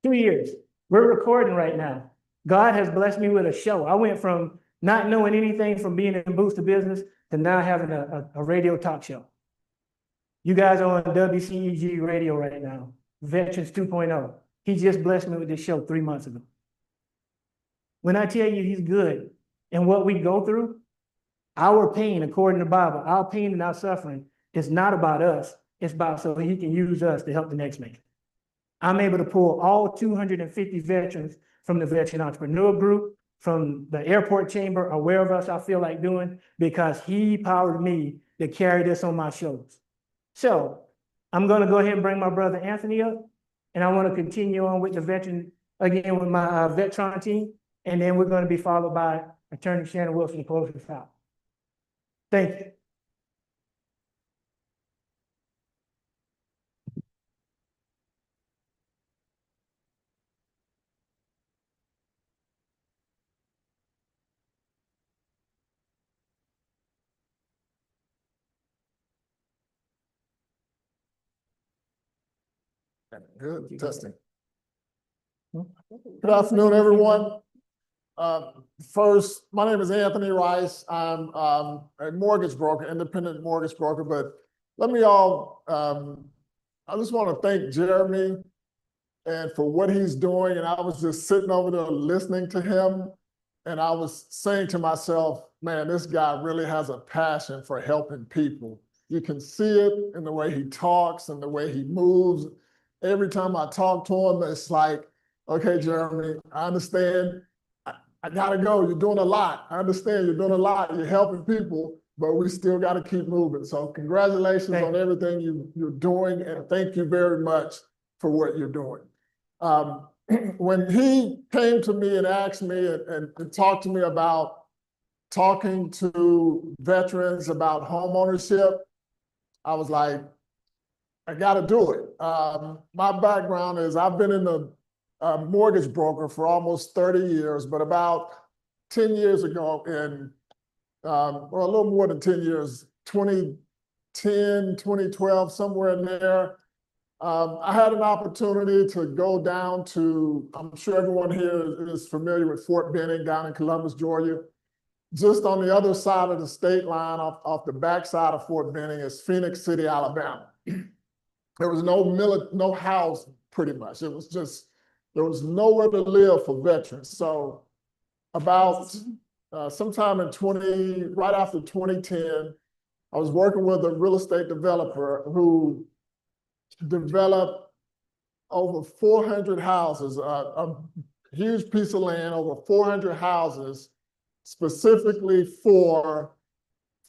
2 years. We're recording right now. God has blessed me with a show. I went from not knowing anything from being in Boost to Business to now having a radio talk show. You guys are on WCEG radio right now, Veterans 2.0. He just blessed me with this show 3 months ago. When I tell you he's good and what we go through, our pain, according to the Bible, our pain and our suffering is not about us. It's about so he can use us to help the next man. I'm able to pull all 250 veterans from the Veteran Entrepreneur Group, from the airport chamber, or wherever else I feel like doing, because he powered me to carry this on my shoulders. So I'm going to go ahead and bring my brother Anthony up, and I want to continue on with the veteran, again, with my Vetron team, and then we're going to be followed by Attorney Shannon Wilson to close this out. Thank you. Good, testing. Good afternoon, everyone. First, my name is Anthony Rice. I'm a mortgage broker, independent mortgage broker, but I just want to thank Jeremy and for what he's doing. And I was just sitting over there listening to him, and I was saying to myself, man, this guy really has a passion for helping people. You can see it in the way he talks and the way he moves. Every time I talk to him, it's like, okay, Jeremy, I understand. I gotta go. You're doing a lot. I understand you're doing a lot. You're helping people, but we still got to keep moving. So congratulations on everything you're doing, and thank you very much for what you're doing. When he came to me and asked me and talked to me about talking to veterans about home ownership, I was like, I got to do it. My background is I've been in the mortgage broker for almost 30 years, but about 10 years ago or a little more than 10 years, 2010, 2012, somewhere in there, I had an opportunity to go down to, I'm sure everyone here is familiar with Fort Benning down in Columbus, Georgia. Just on the other side of the state line, off the backside of Fort Benning is Phoenix City, Alabama. There was no house pretty much. It was just, there was nowhere to live for veterans. So about sometime in right after 2010, I was working with a real estate developer who developed over 400 houses, a huge piece of land, over 400 houses, specifically for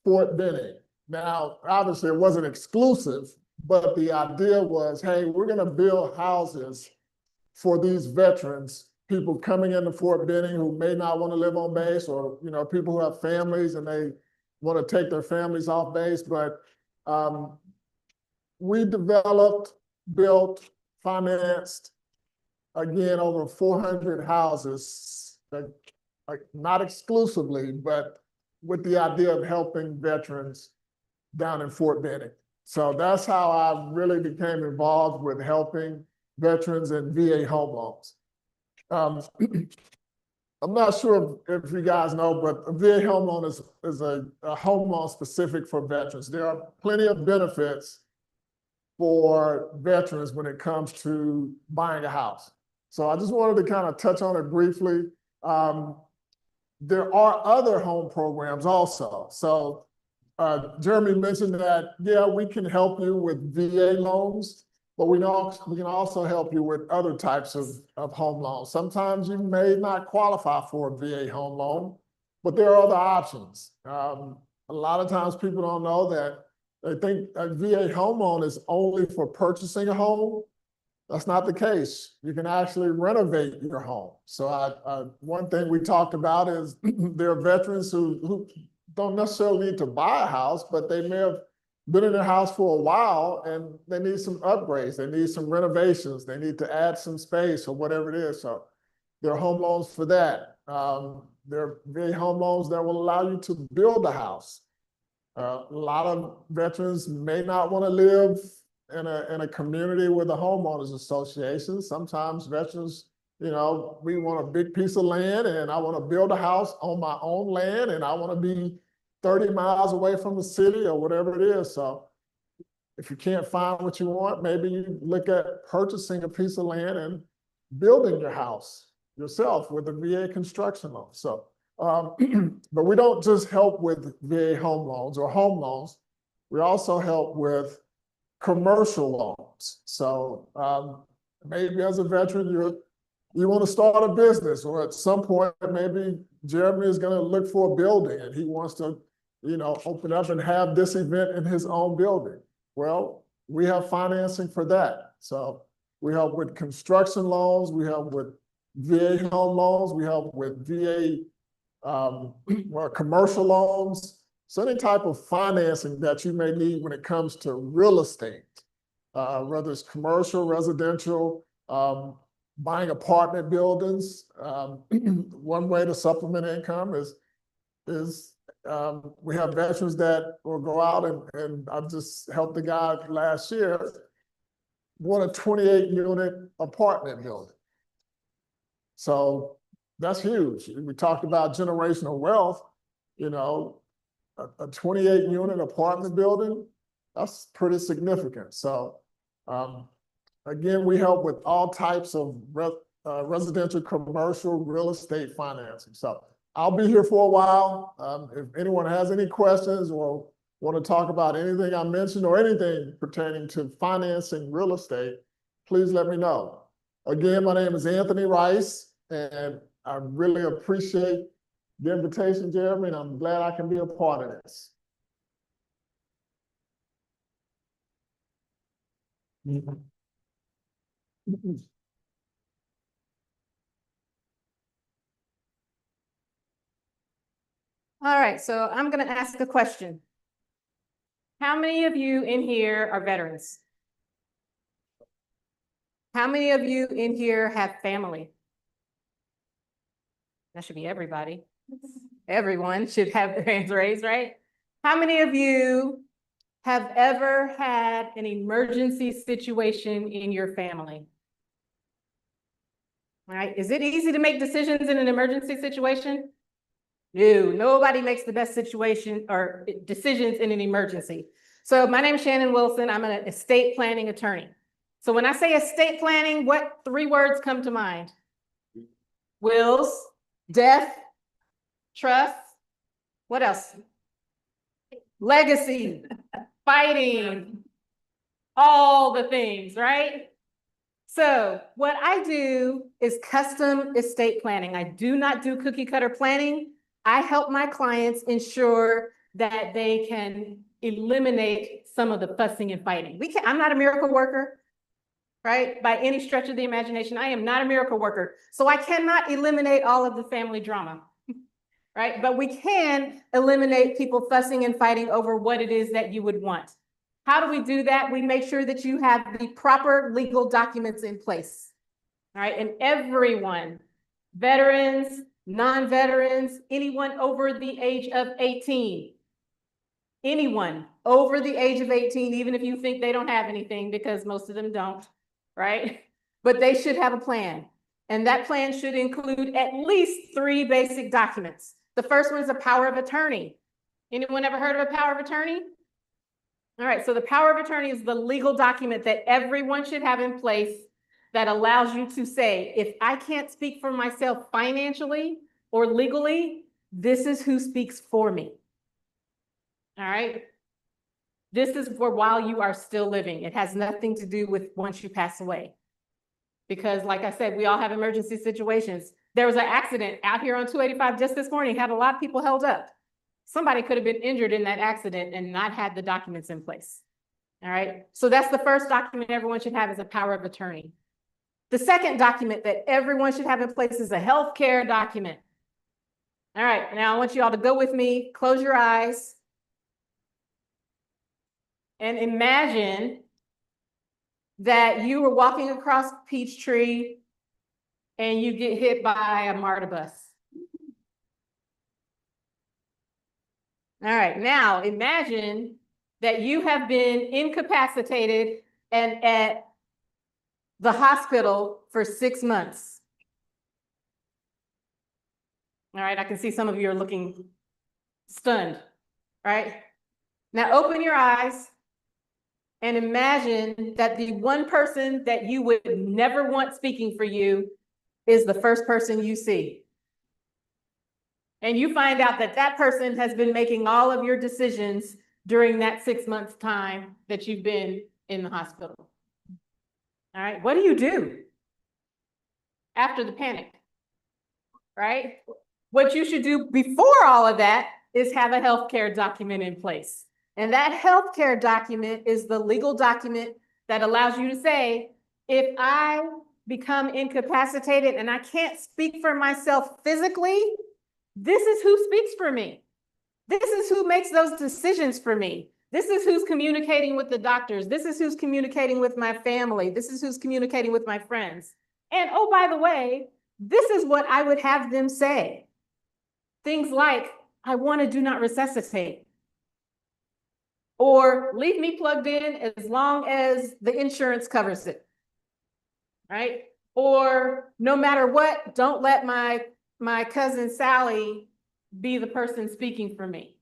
Fort Benning. Now, obviously, it wasn't exclusive, but the idea was, hey, we're going to build houses for these veterans, people coming into Fort Benning who may not want to live on base, or people who have families and they want to take their families off base. But we developed, built, financed, again, over 400 houses, like not exclusively, but with the idea of helping veterans down in Fort Benning. So that's how I really became involved with helping veterans and VA home loans. I'm not sure if you guys know, but a VA home loan is a home loan specific for veterans. There are plenty of benefits for veterans when it comes to buying a house. So I just wanted to kind of touch on it briefly. There are other home programs also. So Jeremy mentioned that, yeah, we can help you with VA loans, but we can also help you with other types of home loans. Sometimes you may not qualify for a VA home loan, but there are other options. A lot of times people don't know that. They think a VA home loan is only for purchasing a home. That's not the case. You can actually renovate your home. So one thing we talked about is there are veterans who don't necessarily need to buy a house, but they may have been in their house for a while and they need some upgrades. They need some renovations. They need to add some space or whatever it is. So there are home loans for that. There are VA home loans that will allow you to build a house. A lot of veterans may not want to live in a community with a homeowners association. Sometimes veterans, we want a big piece of land and I want to build a house on my own land and I want to be 30 miles away from the city or whatever it is. So if you can't find what you want, maybe you look at purchasing a piece of land and building your house yourself with a VA construction loan. So but we don't just help with VA home loans or home loans. We also help with commercial loans. So maybe as a veteran, you want to start a business, or at some point, maybe Jeremy is going to look for a building and he wants to, open up and have this event in his own building. Well, we have financing for that. So we help with construction loans. We help with VA home loans. We help with VA commercial loans. So any type of financing that you may need when it comes to real estate, whether it's commercial, residential, buying apartment buildings. One way to supplement income is we have veterans that will go out and I've just helped the guy last year, want a 28-unit apartment building. So that's huge. We talked about generational wealth, a 28-unit apartment building, that's pretty significant. So again, we help with all types of residential, commercial, real estate financing. So I'll be here for a while. If anyone has any questions or want to talk about anything I mentioned or anything pertaining to financing real estate, please let me know. Again, my name is Anthony Rice, and I really appreciate the invitation, Jeremy, and I'm glad I can be a part of this. All right, so I'm going to ask a question. How many of you in here are veterans? How many of you in here have family? That should be everybody. Everyone should have their hands raised, right? How many of you have ever had an emergency situation in your family? All right, is it easy to make decisions in an emergency situation? No, nobody makes the best situation or decisions in an emergency. So my name is Shannon Wilson. I'm an estate planning attorney. So when I say estate planning, what 3 words come to mind? Wills, death, trust, what else? Legacy, fighting, all the things, right? So what I do is custom estate planning. I do not do cookie cutter planning. I help my clients ensure that they can eliminate some of the fussing and fighting. I'm not a miracle worker, right? By any stretch of the imagination, I am not a miracle worker. So I cannot eliminate all of the family drama, right? But we can eliminate people fussing and fighting over what it is that you would want. How do we do that? We make sure that you have the proper legal documents in place, all right? And everyone, veterans, non-veterans, anyone over the age of 18, anyone over the age of 18, even if you think they don't have anything, because most of them don't, right? But they should have a plan. And that plan should include at least 3 basic documents. The first one is a power of attorney. Anyone ever heard of a power of attorney? All right, so the power of attorney is the legal document that everyone should have in place that allows you to say, if I can't speak for myself financially or legally, this is who speaks for me. All right? This is for while you are still living. It has nothing to do with once you pass away. Because like I said, we all have emergency situations. There was an accident out here on 285 just this morning, had a lot of people held up. Somebody could have been injured in that accident and not had the documents in place. All right, so that's the first document everyone should have is a power of attorney. The second document that everyone should have in place is a healthcare document. All right, now I want you all to go with me, close your eyes, and imagine that you were walking across Peachtree and you get hit by a MARTA bus. All right, now imagine that you have been incapacitated and at the hospital for 6 months. All right, I can see some of you are looking stunned, right? Now open your eyes and imagine that the one person that you would never want speaking for you is the first person you see. And you find out that that person has been making all of your decisions during that 6 months time that you've been in the hospital. All right, what do you do after the panic, right? What you should do before all of that is have a healthcare document in place. And that healthcare document is the legal document that allows you to say, if I become incapacitated and I can't speak for myself physically, this is who speaks for me. This is who makes those decisions for me. This is who's communicating with the doctors. This is who's communicating with my family. This is who's communicating with my friends. And oh, by the way, this is what I would have them say. Things like, I want to do not resuscitate. Or leave me plugged in as long as the insurance covers it, right? Or no matter what, don't let my cousin Sally be the person speaking for me.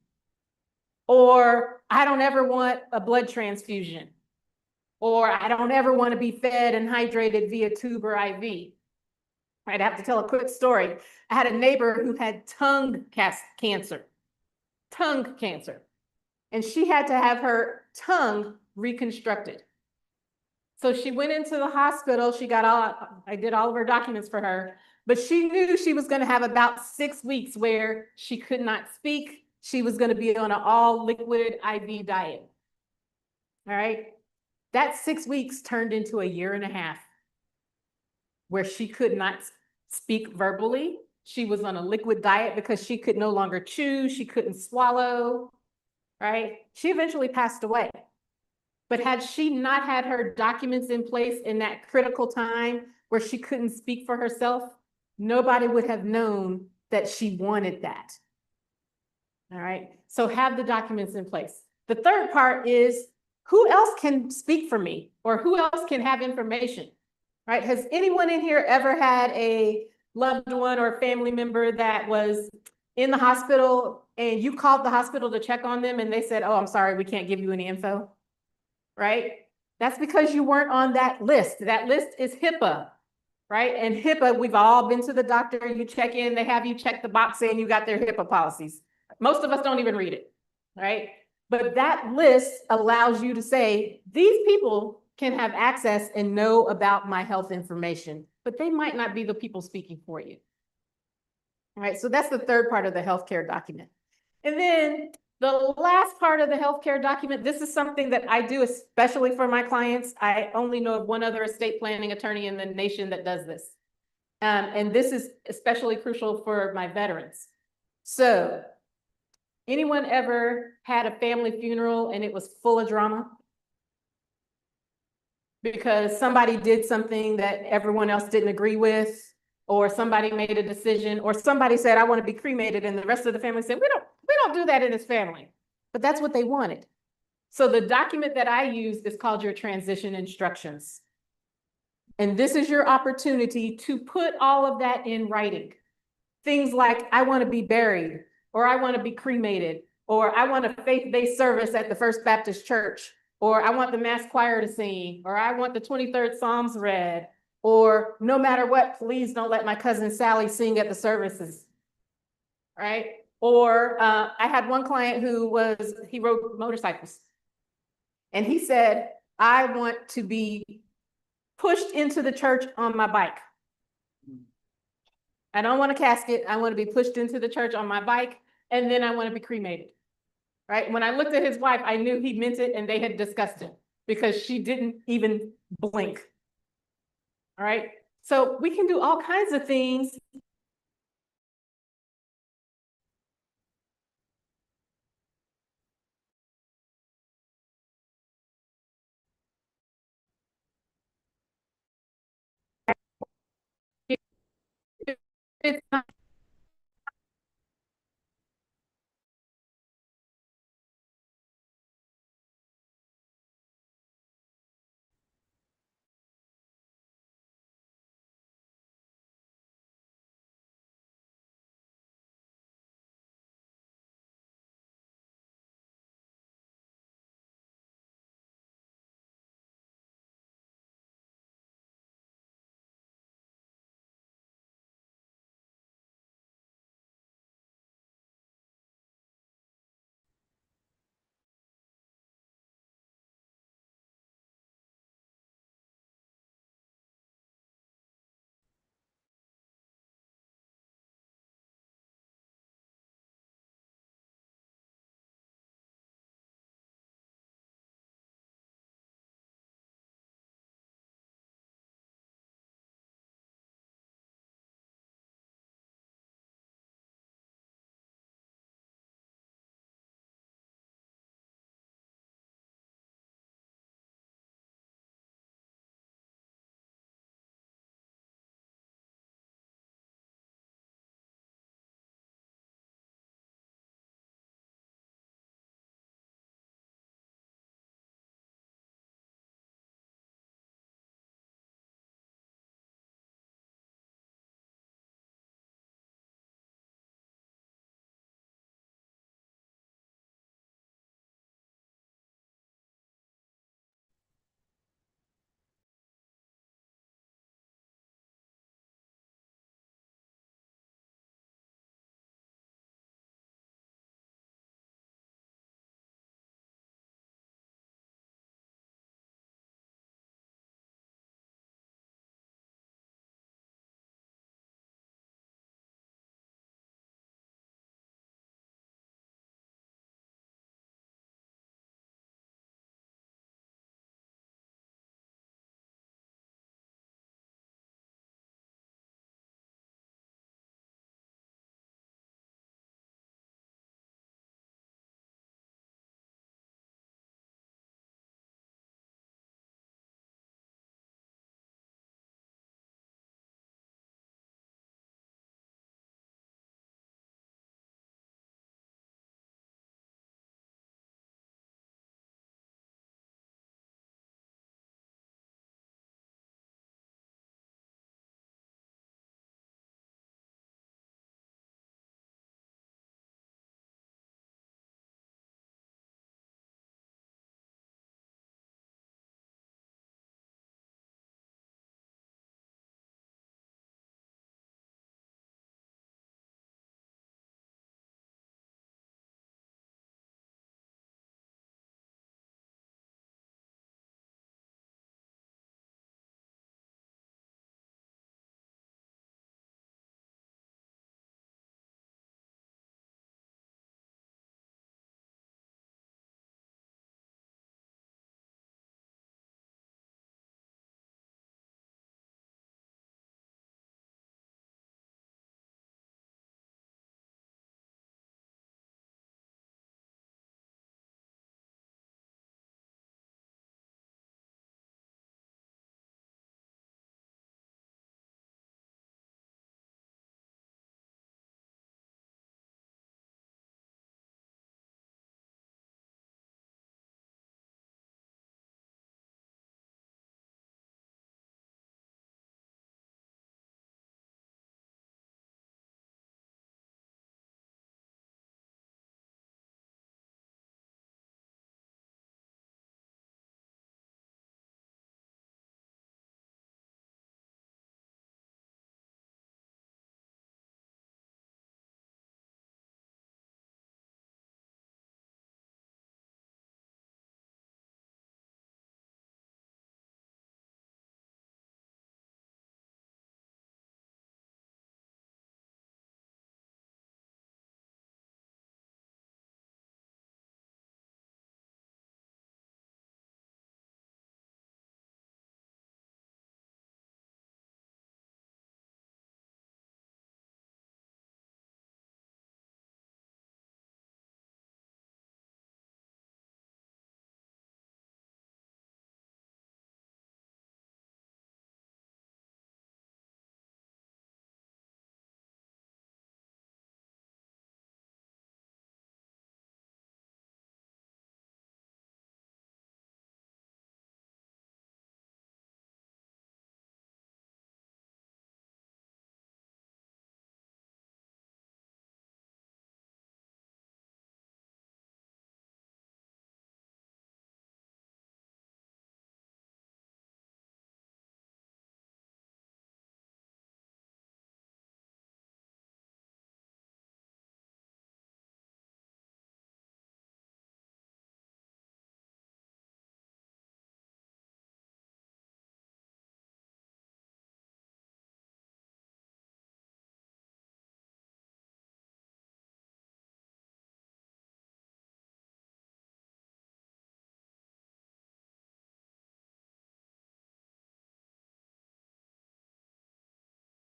Or I don't ever want a blood transfusion. Or I don't ever want to be fed and hydrated via tube or IV. I'd have to tell a quick story. I had a neighbor who had tongue cancer. And she had to have her tongue reconstructed. So she went into the hospital. I did all of her documents for her, but she knew she was going to have about 6 weeks where she could not speak. She was going to be on an all liquid IV diet. All right. That 6 weeks turned into a 1.5 years where she could not speak verbally. She was on a liquid diet because she could no longer chew. She couldn't swallow. Right? She eventually passed away. But had she not had her documents in place in that critical time where she couldn't speak for herself, nobody would have known that she wanted that. All right. So have the documents in place. The third part is, who else can speak for me, or who else can have information, right? Has anyone in here ever had a loved one or family member that was in the hospital and you called the hospital to check on them and they said, oh, I'm sorry, we can't give you any info, right? That's because you weren't on that list. That list is HIPAA, right? And HIPAA, we've all been to the doctor, you check in, they have you check the box saying you got their HIPAA policies. Most of us don't even read it, right? But that list allows you to say, these people can have access and know about my health information, but they might not be the people speaking for you. All right, so that's the third part of the healthcare document. And then the last part of the healthcare document, this is something that I do especially for my clients. I only know of one other estate planning attorney in the nation that does this. And this is especially crucial for my veterans. So, anyone ever had a family funeral and it was full of drama? Because somebody did something that everyone else didn't agree with, or somebody made a decision, or somebody said, I want to be cremated, and the rest of the family said, we don't do that in this family. But that's what they wanted. So the document that I use is called your transition instructions. And this is your opportunity to put all of that in writing. Things like, I want to be buried, or I want to be cremated, or I want a faith-based service at the First Baptist Church, or I want the mass choir to sing, or I want the 23rd Psalms read, or no matter what, please don't let my cousin Sally sing at the services, right? Or I had one client he rode motorcycles. And he said, I want to be pushed into the church on my bike. I don't want a casket. I want to be pushed into the church on my bike, and then I want to be cremated, right? When I looked at his wife, I knew he meant it and they had discussed it because she didn't even blink. All right. So we can do all kinds of things. It's not